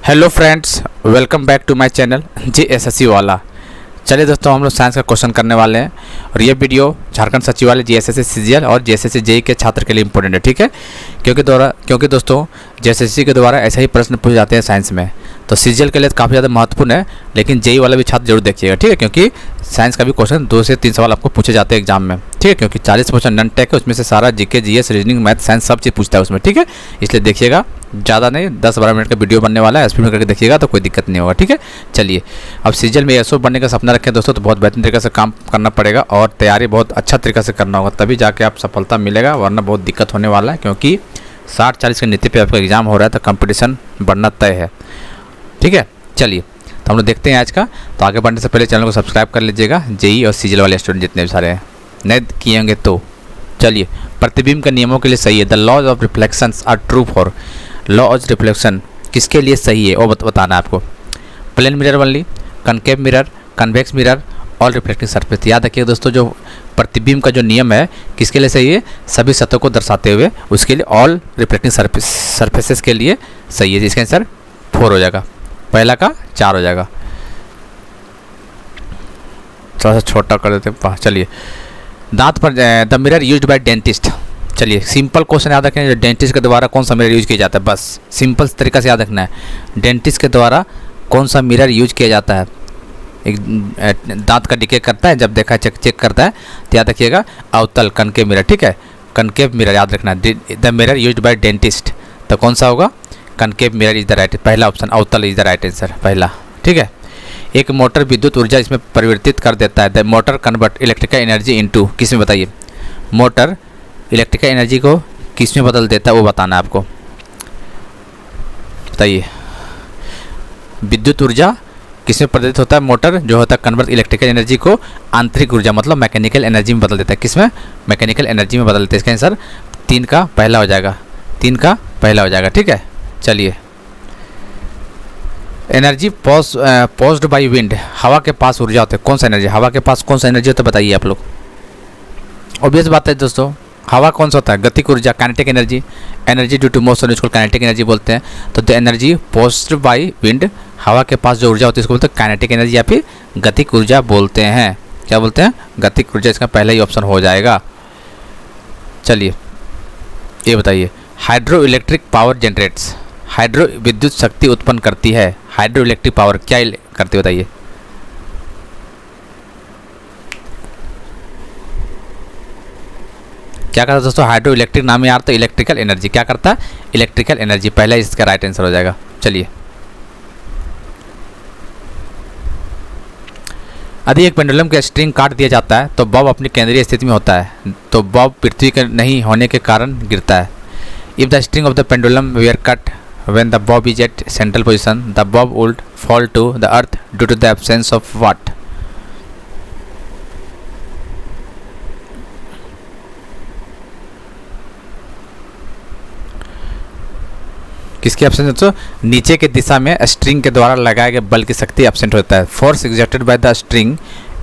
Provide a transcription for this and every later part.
Hello friends, welcome back to my channel GSSC वाला। चलिए दोस्तों, हम लोग साइंस का क्वेश्चन करने वाले हैं और ये वीडियो झारखंड सचिवालय जीएसएससी सीजीएल और जीएसएससी जेईई के छात्र के लिए इंपॉर्टेंट है। ठीक है, क्योंकि दोस्तों जीएसएससी के द्वारा ऐसे ही प्रश्न पूछे जाते हैं साइंस में, तो सीजीएल के लिए काफ़ी ज़्यादा महत्वपूर्ण है, लेकिन जेईई वाला भी छात्र जरूर देखिएगा। ठीक है, क्योंकि साइंस का भी क्वेश्चन 2 से 3 सवाल आपको पूछे जाते हैं एग्जाम में। ठीक है, क्योंकि 40 क्वेश्चन नॉन टेक है, उसमें से सारा GK GS reasoning math science सब चीज़ पूछता है उसमें। ठीक है, इसलिए देखिएगा, ज़्यादा नहीं 10-12 मिनट का वीडियो बनने वाला है, स्पीड में करके देखिएगा तो कोई दिक्कत नहीं होगा। ठीक है, चलिए अब सीजीएल में एसओ बनने का सपना रखें दोस्तों, तो बहुत बेहतरीन तरीके से काम करना पड़ेगा और तैयारी बहुत अच्छा तरीके से करना होगा, तभी जाके आप सफलता मिलेगा, वरना बहुत दिक्कत होने वाला है। क्योंकि 60-40 के नीति पे आपका एग्जाम हो रहा है, तो कंपटीशन बढ़ना तय है। ठीक है, चलिए तो हम लोग देखते हैं आज का। तो आगे बढ़ने से पहले चैनल को सब्सक्राइब कर लीजिएगा, जेईई और सीजीएल वाले स्टूडेंट जितने भी सारे हैं, नहीं किए होंगे तो। चलिए, प्रतिबिंब के नियमों के लिए सही है। The laws of reflections are true for. Law of reflection किसके लिए सही है वो बताना है आपको। Plane mirror only, concave mirror, convex mirror, all reflecting surface. याद रखिए दोस्तों, जो प्रतिबिंब का जो नियम है किसके लिए सही है, सभी सतहों को दर्शाते हुए, उसके लिए ऑल रिफ्लेक्टिंग सरफेसेस के लिए सही है। इसका आंसर 4 हो जाएगा, पहला का 4 हो जाएगा। थोड़ा सा छोटा कर देते हैं। चलिए, दांत पर the mirror used by dentist. चलिए, सिंपल क्वेश्चन याद रखें, जो डेंटिस्ट के द्वारा कौन सा मिरर यूज किया जाता है, बस सिंपल तरीका से याद रखना है। डेंटिस्ट के द्वारा कौन सा मिरर यूज किया जाता है, एक दांत का डिके करता है, जब देखा चेक करता है, तो याद रखिएगा अवतल कनकेव मिरर। ठीक है, कनकेव मिरर याद रखना है। The mirror used by dentist, तो कौन सा होगा, concave mirror is the right, पहला ऑप्शन अवतल इज द राइट आंसर, पहला। ठीक है, एक मोटर विद्युत ऊर्जा इसमें परिवर्तित कर देता है। The motor convert electrical energy into, किस में बताइए, मोटर इलेक्ट्रिकल एनर्जी को किस में बदल देता है वो बताना है आपको, बताइए। विद्युत ऊर्जा किस में परिवर्तित होता है, मोटर जो होता है कन्वर्ट इलेक्ट्रिकल एनर्जी को आंतरिक ऊर्जा मतलब मैकेनिकल एनर्जी में बदल देता है। किस में, मैकेनिकल एनर्जी में बदल देता है। इसका आंसर 3 का पहला हो जाएगा, 3 का पहला हो जाएगा। ठीक है, चलिए, एनर्जी पोस्ड बाई विंड, हवा के पास ऊर्जा होती है, कौन सा एनर्जी, हवा के पास कौन सा एनर्जी होता है बताइए आप लोग। ऑब्वियस बात है दोस्तों, हवा कौन सा होता है, गतिक ऊर्जा, kinetic energy, energy due to motion इसको काइनेटिक एनर्जी बोलते हैं। तो the energy possessed by wind, हवा के पास जो ऊर्जा होती है इसको बोलते हैं काइनेटिक एनर्जी या फिर गतिक ऊर्जा बोलते हैं। क्या बोलते हैं, गतिक ऊर्जा, इसका पहला ही ऑप्शन हो जाएगा। चलिए, ये बताइए, hydro electric power generates, hydro विद्युत शक्ति उत्पन्न करती है। हाइड्रो इलेक्ट्रिक पावर क्या करती है बताइए। क्या करता है दोस्तों, हाइड्रो इलेक्ट्रिक नाम में यार, तो इलेक्ट्रिकल एनर्जी क्या करता है, इलेक्ट्रिकल एनर्जी, पहला इसका राइट आंसर हो जाएगा। चलिए, यदि एक पेंडुलम का स्ट्रिंग काट दिया जाता है तो बॉब अपनी केंद्रीय स्थिति में होता है, तो बॉब पृथ्वी के नहीं होने के कारण गिरता है। If the string of the pendulum were cut when the bob is at central position, the bob would fall to the earth due to the absence of what? किसकी एब्सेंट होता है, नीचे के दिशा में स्ट्रिंग के द्वारा लगाए गए बल की शक्ति एब्सेंट होता है। Force exerted by the string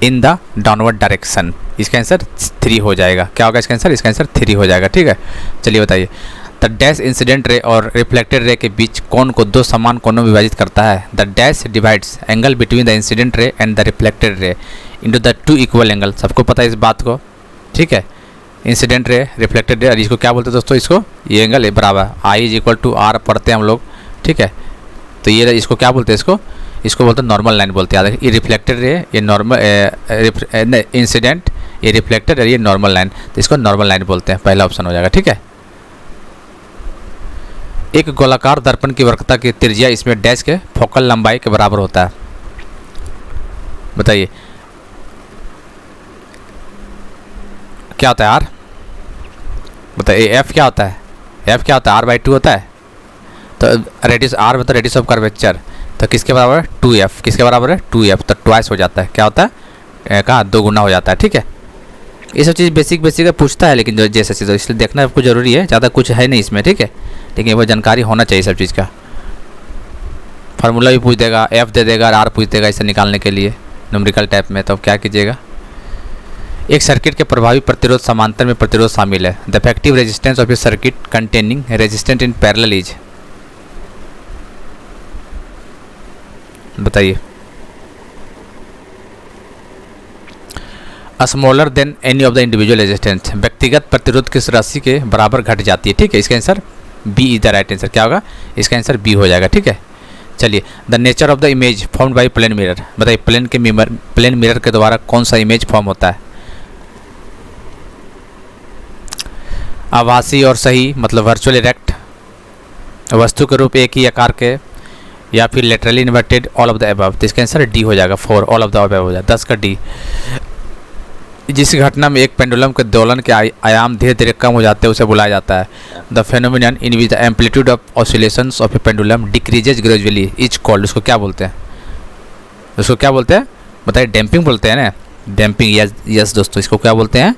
in the downward direction. इसका आंसर 3 हो जाएगा। क्या होगा इसका आंसर, इसका आंसर 3 हो जाएगा। ठीक है, चलिए बताइए, द डैश इंसिडेंट रे और रिफ्लेक्टेड रे के बीच कोण को 2 समान कोणों में विभाजित करता है। The dash divides angle between the incident ray and the reflected ray into the 2 equal angle. सबको पता है इस बात को। ठीक है, इंसिडेंट रे, रिफ्लेक्टेड रे, और इसको क्या बोलते हैं दोस्तों, इसको ये एंगल बराबर I is equal to are पढ़ते हैं हम लोग। ठीक है, तो ये इसको क्या बोलते हैं, इसको बोलते हैं नॉर्मल लाइन बोलते हैं। ये रिफ्लेक्टेड रे, ये नॉर्मल, इंसिडेंट, ये रिफ्लेक्टेड और ये नॉर्मल लाइन, तो इसको नॉर्मल लाइन बोलते हैं, पहला ऑप्शन हो जाएगा। ठीक है, एक गोलाकार दर्पण की वक्रता की त्रिज्या इसमें डैश के फोकल लंबाई के बराबर होता है। बताइए क्या होता है, आर, बताइए एफ क्या होता है, एफ क्या होता है, r/2 होता है। तो रेडियस आर मतलब रेडियस ऑफ कर्वेचर, तो किसके बराबर है, 2f, किसके बराबर है, 2f, तो ट्वाइस हो जाता है। क्या होता है, कहाँ 2 गुना हो जाता है। ठीक है, ये सब चीज़ बेसिक पूछता है, लेकिन जो जैसे चीज़, इसलिए देखना आपको जरूरी है, ज़्यादा कुछ है नहीं इसमें। ठीक है, लेकिन वो जानकारी होना चाहिए सब चीज़ का। फार्मूला भी पूछ देगा, एफ दे देगा, आर पूछ देगा इसे निकालने के लिए न्यूमेरिकल टाइप में, तो क्या कीजिएगा। एक सर्किट के प्रभावी प्रतिरोध समांतर में प्रतिरोध शामिल है। The effective resistance of a circuit containing resistance in parallel is, बताइए। Smaller than any of the individual resistance, व्यक्तिगत प्रतिरोध किस राशि के बराबर घट जाती है। ठीक है, इसका answer B is the right answer. क्या होगा, इसका आंसर बी हो जाएगा। ठीक है, चलिए। The nature of the image formed by plane mirror, बताइए प्लेन मिरर के द्वारा कौन सा इमेज फॉर्म होता है। आभासी और सही मतलब वर्चुअल इरेक्ट, वस्तु के रूप एक ही आकार के, या फिर laterally inverted, all of the above. तो इसका आंसर डी हो जाएगा 4, ऑल ऑफ द अबव हो जाएगा 10 का डी। जिस घटना में एक पेंडुलम के दोलन के आयाम धीरे धीरे कम हो जाते हैं उसे बुलाया जाता है the phenomenon in which the amplitude of oscillations of A pendulum decreases gradually is called. उसको क्या बोलते हैं, उसको क्या बोलते हैं बताइए। डैम्पिंग बोलते हैं ना, डैम्पिंग। यस दोस्तों, इसको क्या बोलते हैं,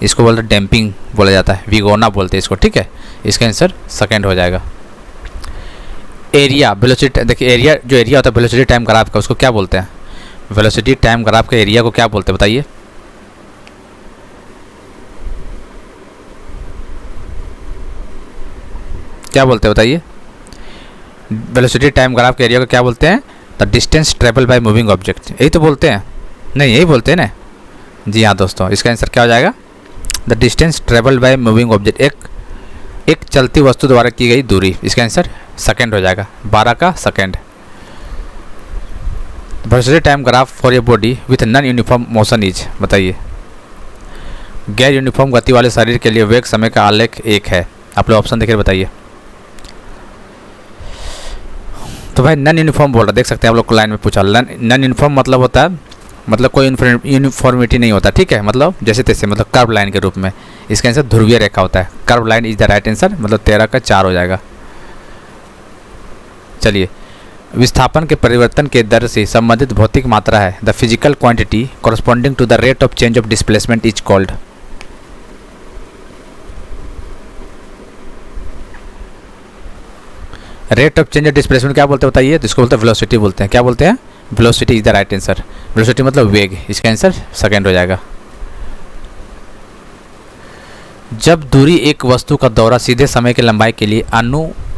इसको बोलते हैं डैम्पिंग बोला जाता है, विगोना बोलते हैं इसको। ठीक है, इसका आंसर सेकेंड हो जाएगा। एरिया वेलोसिटी, देखिए एरिया जो एरिया होता है वेलोसिटी टाइम ग्राफ का, उसको क्या बोलते हैं। वेलोसिटी टाइम ग्राफ के एरिया को क्या बोलते हैं बताइए। क्या बोलते हैं बताइए। वेलोसिटी टाइम ग्राफ के एरिया को क्या बोलते हैं, the distance travel by moving object. यही तो बोलते हैं, नहीं यही बोलते हैं ना। जी हाँ दोस्तों, इसका आंसर क्या हो जाएगा, the distance travel by moving object, एक चलती वस्तु द्वारा की गई दूरी। इसका आंसर सेकेंड हो जाएगा 12 का second. Velocity time graph for a body with non uniform motion is, बताइए। गैर यूनिफॉर्म गति वाले शरीर के लिए वेग समय का आलेख एक है। आप लोग ऑप्शन देखिए बताइए। तो भाई नॉन यूनिफॉर्म बोल रहा, देख सकते हैं आप लोग को लाइन में पूछा। नॉन यूनिफॉर्म मतलब होता है, मतलब कोई यूनिफॉर्मिटी नहीं होता। ठीक है, मतलब जैसे तैसे, मतलब कर्व लाइन के रूप में। इसका आंसर ध्रुवीय रेखा होता है। Curve line is the right answer, मतलब 13 का 4 हो जाएगा। चलिए, विस्थापन के परिवर्तन के दर से संबंधित भौतिक मात्रा है the physical quantity corresponding to the rate of change of displacement is called. Rate of change of displacement क्या बोलते हैं बताइए। तो इसको बोलते हैं वेलोसिटी बोलते हैं। क्या बोलते हैं, velocity is the right answer. Velocity मतलब वेग, इसका आंसर सेकेंड हो जाएगा। जब दूरी एक वस्तु का दौरा सीधे समय की लंबाई के लिए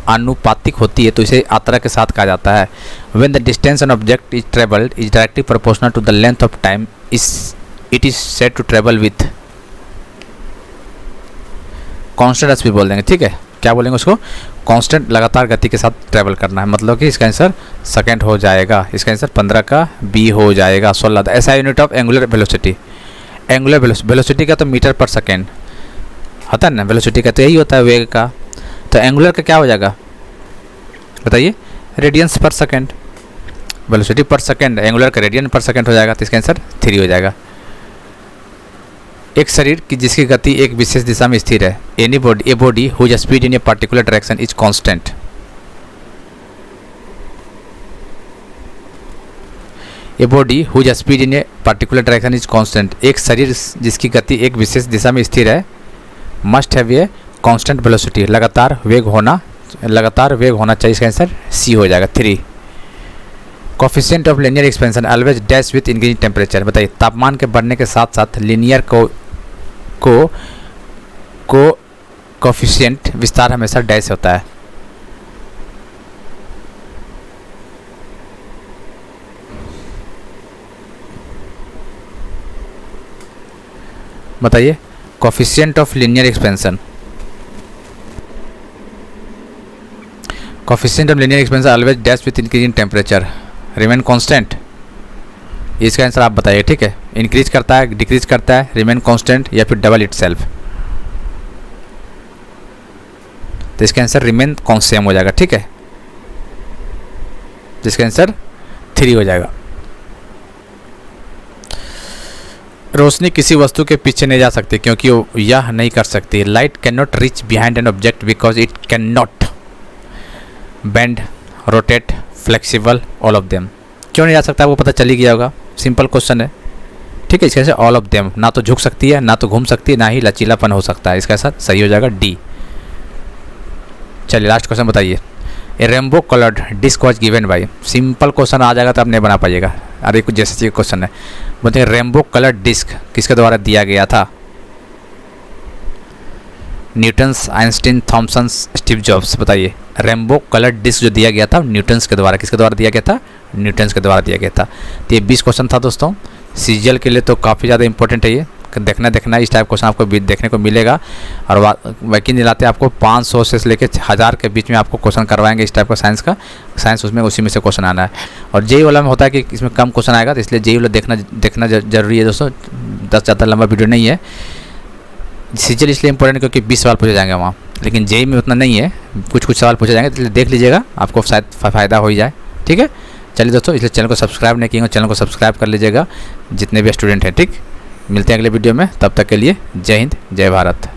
आनुपातिक होती है तो इसे मात्रा के साथ कहा जाता है। When the distance an object is travelled is directly proportional to the length of time it is said to travel with constant speed बोल देंगे। ठीक है, क्या बोलेंगे उसको, कांस्टेंट लगातार गति के साथ ट्रैवल करना है, मतलब कि इसका आंसर सेकंड हो जाएगा। इसका आंसर 15 का बी हो जाएगा। 16 ऐसा unit of angular velocity. Angular velocity का तो मीटर पर सेकेंड होता है ना, वेलोसिटी का तो यही होता है वेग का। तो एंगुलर का क्या हो जाएगा बताइए, रेडियंस पर सेकेंड। वेलोसिटी पर सेकेंड, एंगुलर का रेडियन पर सेकेंड हो जाएगा। तो इसका आंसर 3 हो जाएगा। एक शरीर की जिसकी गति एक विशेष दिशा में स्थिर है, a body whose speed in a particular direction is constant. A body whose speed in a particular direction is constant. एक शरीर जिसकी गति एक विशेष दिशा में स्थिर है, must have a constant velocity, लगातार वेग होना चाहिए। इसका आंसर सी हो जाएगा 3। Coefficient of linear expansion always dash with increasing temperature. बताइए, तापमान के बढ़ने के साथ साथ लीनियर कोफिशिएंट विस्तार हमेशा डैश होता है। बताइए, coefficient of linear expansion. Coefficient of linear expansion always dash with increasing temperature remain constant. इसका आंसर आप बताइए। ठीक है, इंक्रीज करता है, डिक्रीज करता है, रिमेन कांस्टेंट, या फिर डबल इटसेल्फ। तो इसका आंसर रिमेन कॉन्स्टेंट हो जाएगा। ठीक है, जिसका आंसर 3 हो जाएगा। रोशनी किसी वस्तु के पीछे नहीं जा सकती क्योंकि वो यह नहीं कर सकती। Light can not reach behind an object because it can not bend, rotate, flexible, all of them. क्यों नहीं जा सकता वो पता चल ही गया होगा, सिंपल क्वेश्चन है। ठीक है, इसका आंसर ऑल ऑफ देम, ना तो झुक सकती है, ना तो घूम सकती है, ना ही लचीलापन हो सकता है। इसका आंसर सही हो जाएगा डी। चलिए लास्ट क्वेश्चन बताइए। A rainbow coloured disc was given by, simple question आ जाएगा तो आप नहीं बना पाइएगा। अरे कुछ जैसे चीज क्वेश्चन है, बोलते हैं रेनबो कलर्ड डिस्क किसके द्वारा दिया गया था। Newton's, Einstein, Thomson, Steve Jobs. बताइए, रेनबो कलर डिस्क जो दिया गया था न्यूटन्स के द्वारा, किसके द्वारा दिया गया था? न्यूटन्स के द्वारा दिया गया था। तो ये 20 क्वेश्चन था दोस्तों, सीजीएल के लिए तो काफ़ी ज़्यादा इंपॉर्टेंट है ये। देखना इस टाइप क्वेश्चन आपको देखने को मिलेगा। और यकीन दिलाते आपको 500 से लेकर 1000 के बीच में आपको क्वेश्चन करवाएंगे इस टाइप का साइंस उसमें उसी में से क्वेश्चन आना है। और जेई वाला में होता है कि इसमें कम क्वेश्चन आएगा, तो इसलिए जेई वाला देखना जरूरी है दोस्तों। 10 ज़्यादा लंबा वीडियो नहीं है। सीजीएल इसलिए इंपॉर्टेंट क्योंकि 20 सवाल पूछे जाएंगे वहाँ, लेकिन जेई में उतना नहीं है, कुछ सवाल पूछे जाएंगे, इसलिए देख लीजिएगा, आपको शायद फ़ायदा हो ही जाए। ठीक है, चलिए दोस्तों, इसलिए चैनल को सब्सक्राइब नहीं किए, चैनल को सब्सक्राइब कर लीजिएगा जितने भी स्टूडेंट हैं। ठीक, मिलते हैं अगले वीडियो में, तब तक के लिए जय हिंद, जय भारत।